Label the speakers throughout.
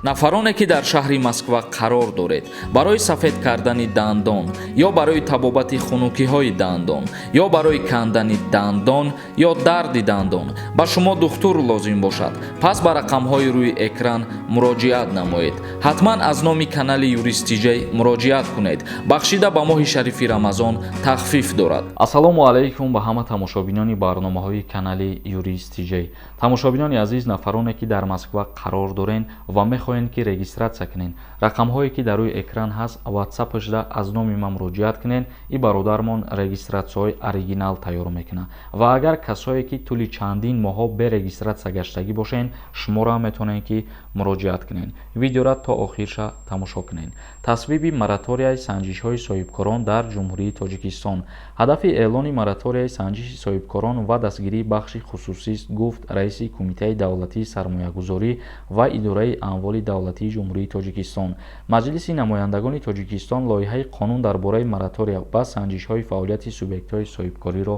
Speaker 1: нафароне ки дар шаҳри москва қарор доред барои сафед кардани дандон ё барои табобати хунукиҳои дандон ё барои кандани дандон ё дарди дандон ба шумо духтур лозим бошад, пас ба рақамҳои рӯи экран муроҷиат намоед. ҳатман аз номи канали юристиҷей муроҷиат кунед. бахшида ба моҳи шарифи рамазон тахфиф дорад. ассалому алайкум ба ҳама тамошобинони барномаҳои канали юристиҷей. тамошобинони азиз, нафароне ки дар москва қарор дорен ва мехоҳед ки регистратсия кунед, рақамҳое ки дар рӯи экран ҳаст, ватсапашда аз номи ман муроҷиат кунед. И бародармон регистратсияҳои оригинал тайёр мекунад ва агар касое ки тӯли чандин моҳҳо бе регистратсия гаштагӣ бошед, шуморо ҳам метавонед ки муроҷиат кунед. видеоро то охирша тамошо кунед. тасвиби мораторияи санҷишҳои соҳибкорон дар ҷумҳурии Тоҷикистон. ҳадафи эълони мораторияи санҷиши соҳибкорон ва дастгирии бахши хусусист, гуфт раиси Кумитаи давлатии сармоягузорӣ ва идораи амволи давлатии ҷумҳурии Тоҷикистон. маҷлиси намояндагони Тоҷикистон лоиҳаи қонун дар бораи моратория ба санҷишҳои фаъолияти субъектҳои соҳибкориро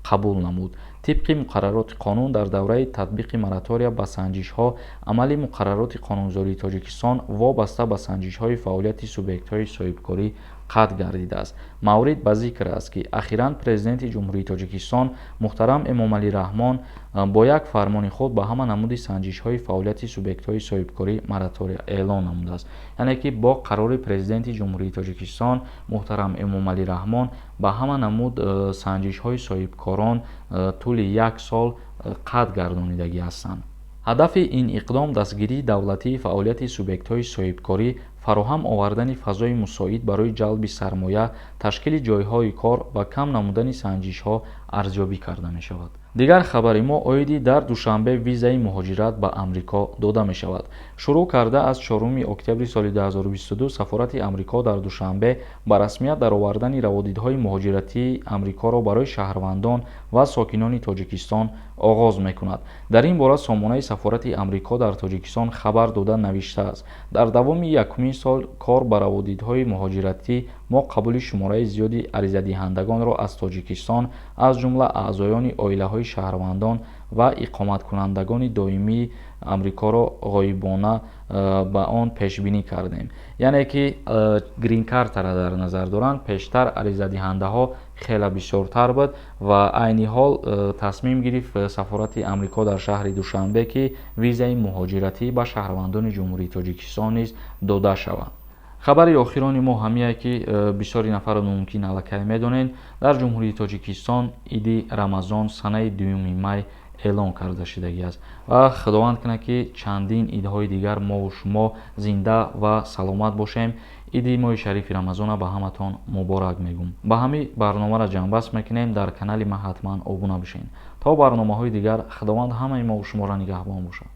Speaker 1: қабул намуд. тибқи муқаррароти қонун дар давраи татбиқи моратория ба санҷишҳо, амали муқаррароти қонунзории Тоҷикистон вобаста ба санҷишҳои фаъолияти субъектҳои соҳибкорӣ қатъ гардидааст. маврид ба зикр аст ки ахиран президенти ҷумҳурии Тоҷикистон муҳтарам Эмомалӣ Раҳмон бо як фармони худ ба ҳама намуди санҷишҳои фаъолияти субъектҳои соҳибкорӣ моратория эълон намудааст. яъне ки бо қарори президенти ҷумҳурии Тоҷикистон муҳтарам Эмомалӣ Раҳмон ба ҳама намуд санҷишҳои соҳибкорон тӯли як сол қатъ гардонидагӣ ҳастанд. ҳадафи ин иқдом дастгирии давлатии фаъолияти субъектҳои соҳибкорӣ, фароҳам овардани фазои мусоид барои ҷалби сармоя, ташкили ҷойҳои кор ва кам намудани санҷишҳо арзёбӣ карда мешавад. дигар хабари мо оиди дар душанбе визаи муҳоҷират ба амрико дода мешавад. шурӯъ карда аз 4 октябри соли 2022 сафорати амрико дар душанбе ба расмият дар овардани раводидҳои муҳоҷиратии амрикоро барои шаҳрвандон ва сокинони Тоҷикистон оғоз мекунад. дар ин бора сомонаи сафорати амрико дар Тоҷикистон хабар дода навиштааст: дар давоми якумин сол кор ба раводидҳои муҳоҷиратӣ мо қабули шумораи зиёди аризадиҳандагонро аз Тоҷикистон, аз ҷумла аъзоёни оилаҳои шаҳрвандон ва иқоматкунандагони доимии амрикоро ғоибона ба он пешбинӣ кардем. яъне ки грин картара дар назар доранд, пештар аризадиҳандаҳо хеле бисёртар буд ва айни ҳол тасмим гирифт сафорати амрико дар шаҳри Душанбе ки визаи муҳоҷиратӣ ба шаҳрвандони ҷумҳурии Тоҷикистон низ дода шавад. хабари охирони мо ҳамие ки бисёри нафар мумкин аллакай медонед, дар ҷумҳурии Тоҷикистон иди Рамазон санаи 2 май эълон карда шудагӣ аст ва худованд кунад ки чандин идҳои дигар мову шумо зинда ва саломат бошем. иди моҳи шарифи Рамазона ба ҳаматон муборак мегум. ба ҳамин барномаро ҷамъбаст мекунем. дар канали ма ҳатман обуна бошед. то барномаҳои дигар худованд ҳамаи мову шуморо нигаҳбон бошад.